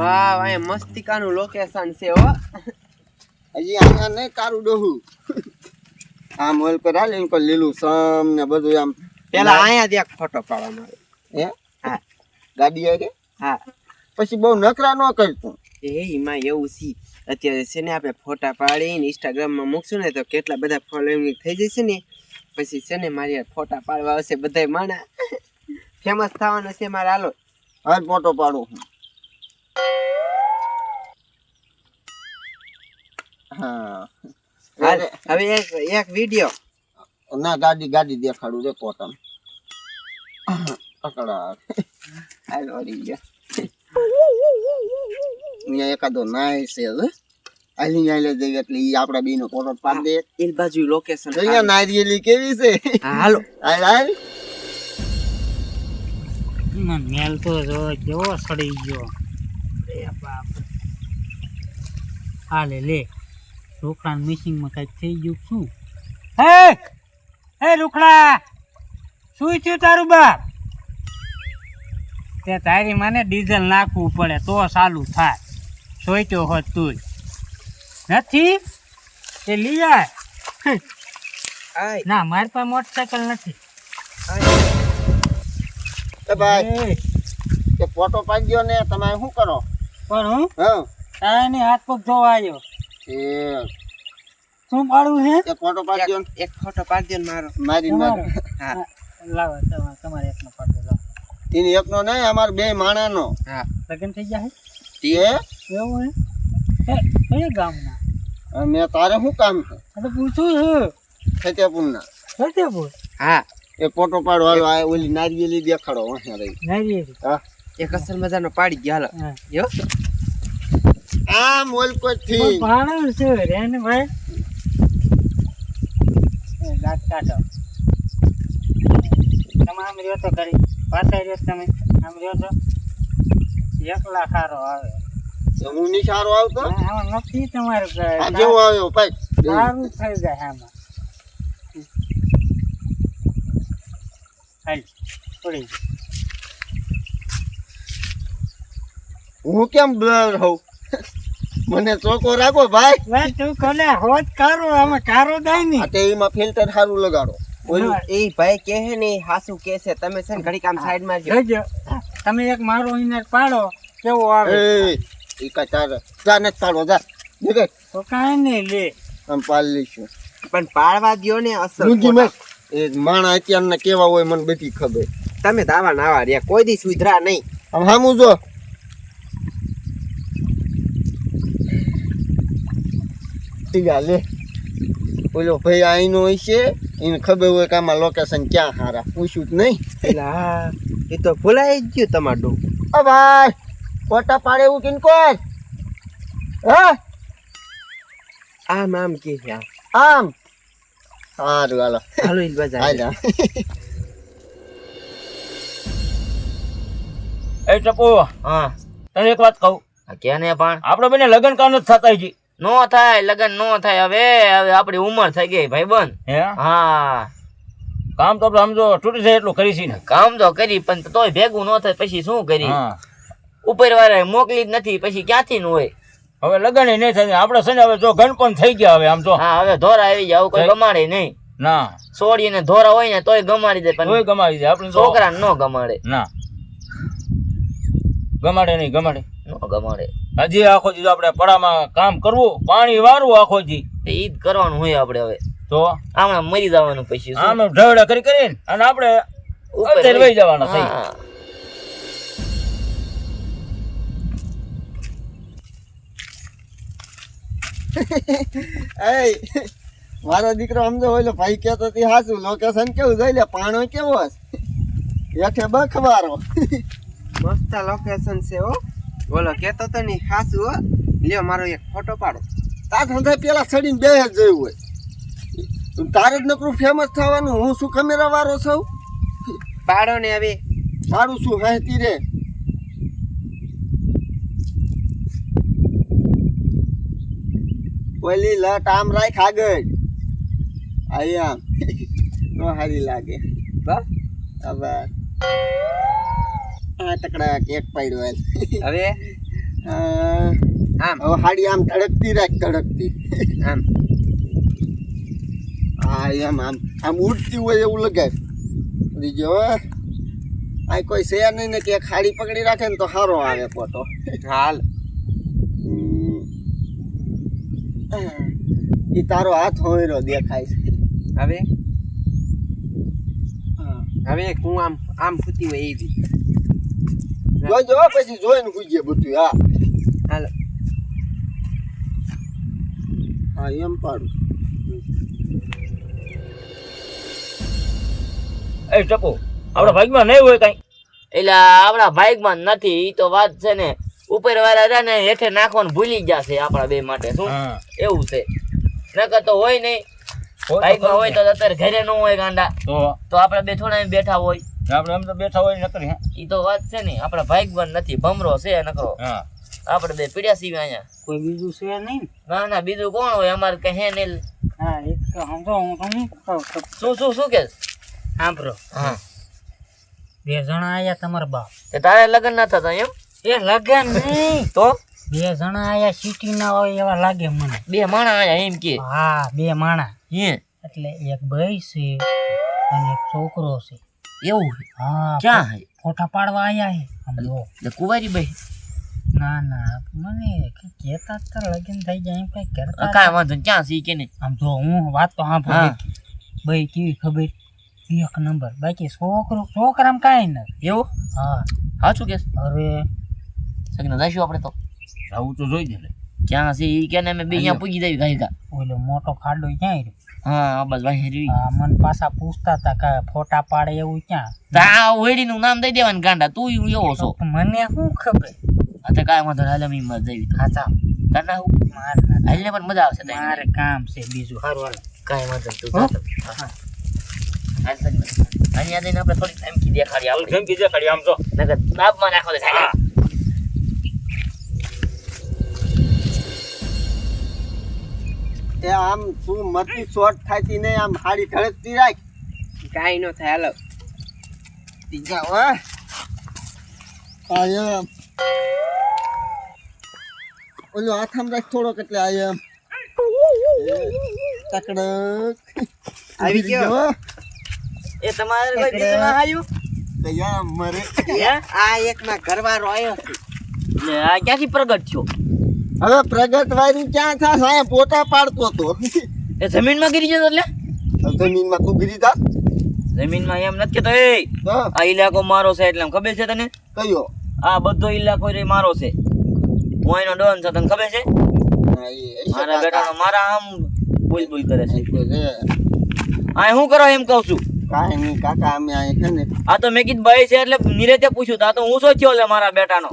વાહ વાહ મસ્તિકાનું લોકેશન છે હો. હજી અહીંયા નહીં તારું ડોહું આમ ઓલ પર હાલે ને કોઈ લીલું સમ ને બધું આમ પેલા અહીંયા જ એક ફોટો પાડવાનો હે હા ગાડી આવી હા પછી બહુ નકરા ન કરતું એમાં એવું છે અત્યારે છે ને આપણે ફોટા પાડીને ઇન્સ્ટાગ્રામમાં મૂકશું ને તો કેટલા બધા ફોલોઈંગ થઈ જશે ને પછી છે ને મારી ફોટા પાડવા આવશે બધા માણા ફેમસ થવાનું છે મારે હાલો હાલ ફોટો પાડું હા હવે એક વિડિયો ના ગાડી દેખાડું રે પોતામ પકડા હાલ ઓરી ગયો અહીંયા એકાદો નાય છે હે આલી આલે જઈએ એટલે ઈ આપડા બેનો ફોટો પાડ દે એ બાજુ લોકેશન અહીંયા નારિયેલી કેવી છે હાલો હાલ મેલ તો જો કેવો સડી ગયો એ બાપ હાલે લે રોકડા મિસિંગ માં કઈક થઈ ગયું શું હે રોકડા શું થયું તારું બાપ તે તારી મને ડીઝલ નાખવું પડે તો ચાલુ થાય સોચ્યો હોત તું નથી તે લઈ આય ના મારી પાસે મોટરસાયકલ નથી એ ભાઈ કે ફોટો પાડ્યો ને તમે શું કરો પણ હું હા તારાને હાથ પગ જોવા આવ્યો એ શું પાડવું છે એક ફોટો પાડ્યો એક ફોટો પાડી દો મારો મારી હા લાવો તમારે એકનો પાડજો લાવો એની એકનો નહીં અમાર બે માણાનો હા લગ્ન થઈ જાય તે એવું હે કઈ ગામના મેં તારે શું કામ છે તો પૂછું છું ફતેપુરના ફતેપુર હા એક ફોટો પાડો હાલો આ ઓલી નારિયેલી દેખાડો વાહ રહી નારિયેળી હા એક અસલ મજાનો પાડી ગયો હાલો હા યો આમ ઓલકો થી ભાણું છે રેન ભાઈ દાંત કાઢો તમે આમ રહ્યો તો કરી પાછા રહ્યો તમે આમ રહ્યો તો 1 લાખ હારો આવે હું નિશારો આવતો આમાં નથી તમારે આ જેવો આવ્યો ભાઈ સારું થઈ જાય આમાં હાલ પડી હું કેમ બ્લર હોઉં મને ચોખ્ખો રાખો ભાઈ વા તું કોને હોત કારો આમાં કારો દાય ની આ તે એમાં ફિલ્ટર સારું લગાડો ઓલું એ ભાઈ કહે છે ને હાસુ કહે છે તમે છે ને ઘડી કામ સાઈડ માં જોજો તમે એક મારો ઇનર પાડો કેવો આવે એ ઈ કા તારે જા ને પાડો જા દેખે તો કાંઈ નહીં લે આમ પાડ લઈશું પણ પાડવા દ્યો ને અસલ લુંગી ફોટા. મત એ માણા અત્યારના કેવા હોય મને બધી ખબર તમે દાવા નાવા રહ્યા કોઈ દી સુધરા નહીં આમ હામું જો ટીગા લે ઓલો ભાઈ આઈનો હોય છે એને ખબર હોય કે આમાં લોકેશન ક્યાં હારા પૂછ્યું જ નહીં એલા એ તો ભૂલાઈ જ ગયું તમારું ઓ ભાઈ ફોટા પાડે એવું કિન કોણ હા આમ કે છે આમ. આમ સારું હાલો હાલો ઈ બાજુ હાલ એ ટપુ હા તને એક વાત કહું કેને પણ આપણે બંને લગ્ન કામ નથી થતા હજી નો થાય લગન નો થાય હવે આપણી ઉંમર થઈ ગઈ ભાઈ બંધ હે હા કામ તો આપણે સમજો તૂટી જાય એટલું કરીશી ને કામ તો કરી પણ તોય ભેગું નો થાય પછી શું કરી હા ઉપર વાળા મોકલી જ નથી પછી ક્યાંથી નું હોય હવે લગ્ન નહીં થાય આપણે છે ને હવે જો ગણ પણ થઈ ગયા હવે આમ તો હા હવે ધોરા આવી જાય કોઈ ગમાડે નહીં ના છોડી ને ધોરા હોય ને તોય ગમાડી દે કોઈ પણ ગમાડી જાય આપણે છોકરા નો ગમાડે ના ગમાડે નહીં ગમાડે નો ગમાડે હજી આખો દી આપણે પડામાં કામ કરવું પાણી વારવું આખો દી ઈ જ કરવાનું હોય આપણે હવે તો આમાં મરી જવાનું પછી શું? આમ ઢવડા કરીને અને આપણે ઉપર અત્યારે વહી જવાના થઈ હા. એ મારો દીકરો સમજો ઓલો ભાઈ કહેતો હતી હાચું લોકેશન કેવું જોઈ લે પાણો કેવો છે હેઠે બખવારો મસ્ત લોકેશન છે હો બોલો કેતો તો ને હાસુ હો લ્યો મારો એક ફોટો પાડો તાર ધંધા પેલા ચડીને બે જ જોયું હોય તારે જ નકરું ફેમસ થવાનું હું શું કેમેરા વાળો છું પાડો ને હવે સારું શું હાતી રે ઓલી લટ આમ રાખ આગળ આઈ આમ નો હારી લાગે બસ હવે આ તકડા કેક પાડ્યો હવે આમ હવે હાડી આમ ધડકતી રાખ ધડકતી આમ હા એમ આમ આમ ઉડતી હોય એવું લગાય બીજો આ કોઈ છે નહીં ને કે ખાડી પકડી રાખે ને તો સારો આવે ફોટો હાલ એ તારો હાથ હોયરો દેખાય છે હવે હવે હું આમ આમ ફૂતી હોય એવી જોજો પછી જોઈને પૂછીએ બધું હા હાલ હા એમ પાડું એ ટપુ આપણા ભાગમાં નહીં હોય કઈ એટલે આપણા બાઈકમાં નથી ઈ તો વાત છે ને ઉપર વાળા રહ્યા ને હેઠે નાખવાનું ભૂલી જશે આપણા બે માટે શું હા એવું છે નકર તો હોય નહીં બાઈકમાં હોય તો અત્યારે ઘરે ન હોય ગાંડા તો આપણે બે થોડા અહીં બેઠા હોય આપણે એમ તો બેઠા હોય નકરી હા ઈ તો વાત છે ને આપણા બાઈકમાં નથી ભમરો છે નકરો હા આપણે બે પીડ્યા છીએ અહીંયા કોઈ બીજું છે નહીં ના ના બીજું કોણ હોય અમારે કઈ હે નહીં હા એક સમજો હું તમને કહું શું કે સાંભળો હા બે જણા આયા તમારા બાપ તે તારે લગ્ન ના થતા એમ એ લગન નહીં તો બે જણા આયા સિટી ના હોય એવા લાગે મને બે માણા આયા એમ કે હા બે માણા હે એટલે એક ભાઈ છે અને એક છોકરો છે એવું હા ક્યાં હે ફોટા પાડવા આયા હે સમજો એટલે કુંવારી ભાઈ ના ના મને કહેતા તો લગન થઈ જાય એમ કઈ કરતા કાંઈ વાંધો નહીં. ક્યાં સી કે નહીં આમ જો હું વાત તો હા. સાંભળો ભાઈ કેવી ખબર એક નંબર બાકી છોકરામાં કાંઈ નથી એવું હા સાચું કે અરે સગીને જઈશું આપણે તો આવું તો જોઈ દે લે ક્યાં છે ઈ કે ને અમે બે અહીંયા પૂગી જઈએ ગાયકા ઓલો મોટો ખાડો ક્યાંય રહ્યો હા બસ ભાઈ હેરી હા મને પાછા પૂછતા હતા કે ફોટા પાડે એવું ક્યાં તા ઓયડી નું નામ દઈ દેવાનું ગાંડા તું એવો છો તો મને શું ખબર અત્યારે કાંઈ વાંધો નહીં હાલ અમે એમાં જઈએ ખાતા તાના હું મારે નથી. હાલને પણ મજા આવશે તઈ. મારે કામ છે બીજું સારું હાલ કાંઈ વાંધો નહીં તું હો? જા તો. હા. હાલ સગીને. અહીંયા જઈને આપણે થોડી ધમકી દેખાડી આપણે કેમ કીધે ખાલી આમ તો નકર દાબમાં નાખો દે સાહેબ. એ આમ તું મતી શોર્ટ થાતી નહીં આમ હાડી ધડકતી રાખ કાંઈ ન થાય હાલો ત્રીજા હા આયમ ઓલો હાથામ રાખ થોડોક એટલે આયમ તકડક આવી ગયો. એ તમારે કોઈ બીજું ના આવ્યું કયા મરે આ એક માં ઘરવાળો આવ્યો છે એટલે આ ક્યાંથી પ્રગટ થયો હવે પ્રગટ વાયરું ક્યાં થા સાયા પોતા પાડતો તો એ જમીનમાં ગીરી જતો એટલે જમીનમાં તું ગીરી થા જમીનમાં એમ નથી કેતો એ તો આ ઇલાકો મારો છે એટલે આમ ખબર છે તને કયો આ બધો ઇલાકો રે મારો છે હું એનો ડોન છે તને ખબર છે હા, એ મારા બેટાનો મારા આમ બોલ બોલ કરે છે રે આ હું કરો એમ કહું છું કાંઈ નહીં કાકા અમે અહીં છે ને આ તો મેં કીધું ભાઈ છે એટલે નિરેતે પૂછ્યું તો આ તો હું શું થયો લે મારા બેટાનો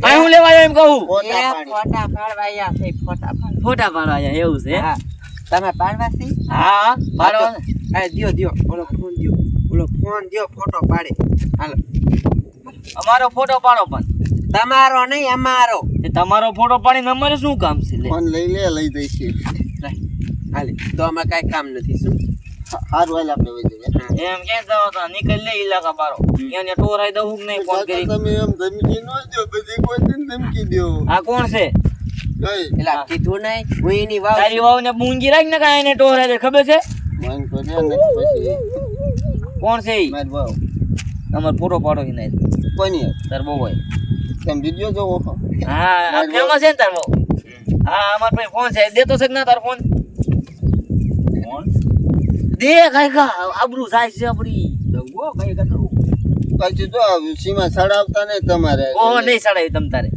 આ હું લેવા આવ્યો એમ કહું પોતા એ પાડી ફોટા પાડવા આવ્યા છે ફોટા પાડ ફોટા પાડવા આયા એવું છે હા તમે પાડવા છે હા પાડવા આ દ્યો ઓલો ફોન દ્યો ફોટો પાડે હાલો અમારો ફોટો પાડો પણ તમારો નહીં અમારો એ તમારો ફોટો પાડીને અમારે શું કામ છે લે ફોન લઈ દઈશું હાલે તો આમાં કાંઈ કામ નથી શું સારું હાલ આપણે વહી જઈએ એમ ક્યાં જાવ તો નીકળ લે ઇલાકા બારો અહીંયા ટોરાઈ દઉં કે નહીં ફોન કરી તમે એમ ધમકી ન દો બધી કોઈ દિન ધમકી દો આ કોણ છે કઈ એટલે કીધું નહીં હું એની વાવ તારી વાવને મૂંગી રાખ ને કાંઈ એને ટોરાઈ દે ખબર છે મન તો છે ને પછી કોણ છે ઈ મારી વાવ અમારો ફોટો પાડો કે નહીં કોની તાર બહુ હોય તમે વિડિયો જોવો છો હા ફેમસ છે ને તાર બહુ હા અમાર ભાઈ ફોન છે દેતો છે કે ના તાર ફોન કોણ દે કાંઈ આબરૂ જાય છે આપડી દઉં કઈ કરું પછી જો સીમા સડાવતા નહીં તમારે ઓહો નહીં સડાય તમ તારે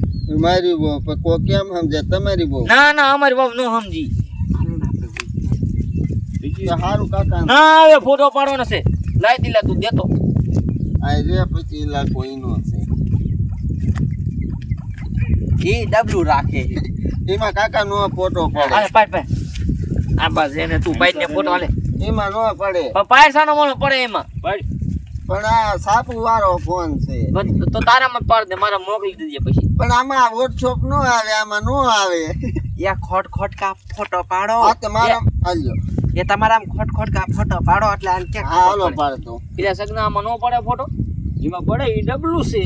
મારી બહુ પણ કોઈ કેમ સમજે તમારી બહુ ના ના અમારી બાપ નો સમજી સારું કાકા ના હવે ફોટો પાડવાનો છે લાઈ દીલા તું દેતો આ રે પછી લા કોઈ નો છે એ ડબલું રાખે એમાં કાકા નો ફોટો પડે હાલે પાડ પાડ આ બસ એને તું પાડ ને ફોટો હાલે એમાં નો પડે પણ પાડ સાનો મોનો પડે એમાં પણ આ સાપુ વાળો ફોન છે તો તારામાં જ પાડ દે મારા મોકલી દેજે પછી પણ આમાં વોટ્સઅપ નો આવે આમાં નો આવે યા ખોટ કા ફોટો પાડો આ તમારા હાલ્યો એ તમારા ખોટ કા ફોટો પાડો એટલે આને ક્યાં હા હાલો પાડતો પેલા સગનામાં નો પડે ફોટો એમાં પડે એ ડબલું છે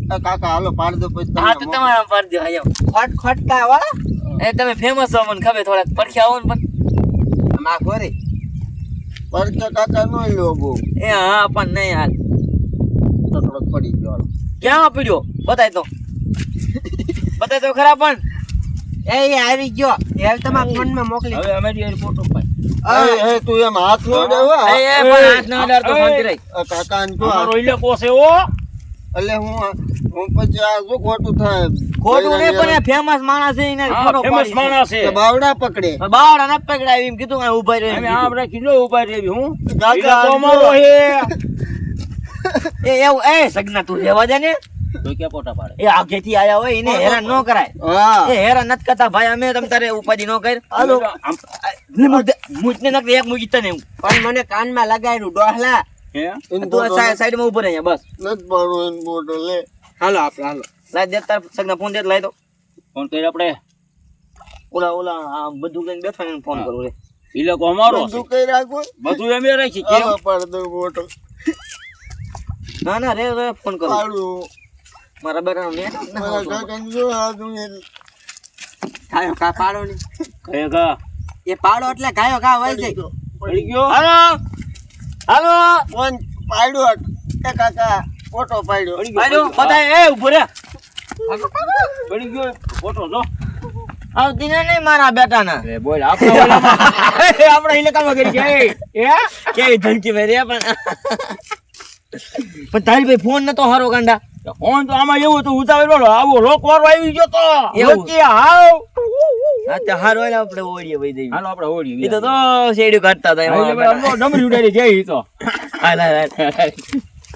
કાકા હાલો પાડ દો પછી હા તો તમને તમારે આમ પાડી દો આયો ખોટ ખોટકા હો એ તમે ફેમસ છો મને ખબર થોડાક પડખ્યા આવો ને પણ આમાં ઘોરી પડકે કાકા નો લ્યો બહુ એ હા પણ નહીં હાલ તો થોડોક પડી ગયો હાલો. ક્યાં પડ્યો બતાય તો બતાય તો ખરા પણ એ આવી ગયો એ તમારા ફોનમાં મોકલી હવે અમે ફોટો પાઈ એ તું એમ હાથ નો દેવા એ પણ હાથ ના અડાડતો શાંતિ રહી કાકા ને જો અમારો ઇલાકો છે ઓ એટલે હું પછી આ શું ખોટું થાય ખોટું નહીં પણ ફેમસ માણસ છે એને હા ફોટો ફેમસ પાડી માણસ છે કે બાવડા પકડે બાવડા ન પકડાય એમ કીધું આ ઉભા રહે અમે આમ રાખી લો ઉભા રહી હું કાકા ઇલાકો અમારો છે એ એવું એ સગના તું રહેવા દે ને તો ક્યાં ફોટા પાડે એ આગેથી આયા હોય એને હેરાન ન કરાય હા એ હેરાન નથી કરતા ભાઈ અમે તમ તારે ઉપાધિ ન કર હાલો મુજને નકરી એક મુજી તને પણ મને કાનમાં લગાડ્યું ડોહલા હે તું સાઈડ માં ઉભો રહે અહીંયા બસ નથી પાડવું એનો બોટો લે હાલો આપણે હાલો લાઈ દે તાર સગના ફોન દે લાઈ દો ફોન કરી આપણે ઓલા આ બધું લઈને બેઠા એને ફોન કરું રે ઇલાકો અમારો છે બધું કઈ રાખો બધું અમે રાખી કેમ હાલો પાડ દો બોટો ના ના રે રે ફોન કરું પાડું મારા બેટાનો નેટ જ ના મારા આવતો. કાકા ને જો આ તું ગાયો કા પાડો ને કયા કા એ પાડો એટલે ગાયો કા વઈ જાય પડી ગયો હાલો હાલો ફોન પાડ્યો એ કાકા ફોટો પાડ્યો હાલો બતાય એ ઉભો રે પડી ગયો ફોટો જો આવતી ને નહીં મારા બેટાના એ બોલ આપણા ઓલામાં આપણા ઇલાકામાં કરી ગયા એ કેવી ધમકી મેરી પણ તારી ભાઈ ફોન નતો હારો ગાંડા ફોન તો આમાં એવું હતું ઉતાવળ બોલો આવો લોકવારો આવી ગયો તો એવું? વચ્ચે હાવ હા તે હારો એટલે આપણે ઓળીએ વઈ જઈએ હાલો આપણે ઓળી એ તો શેડ્યું કાઢતા હતા એમાં ડમરી ઉડાડી જાય ઈ તો હાલ હાલ હાલ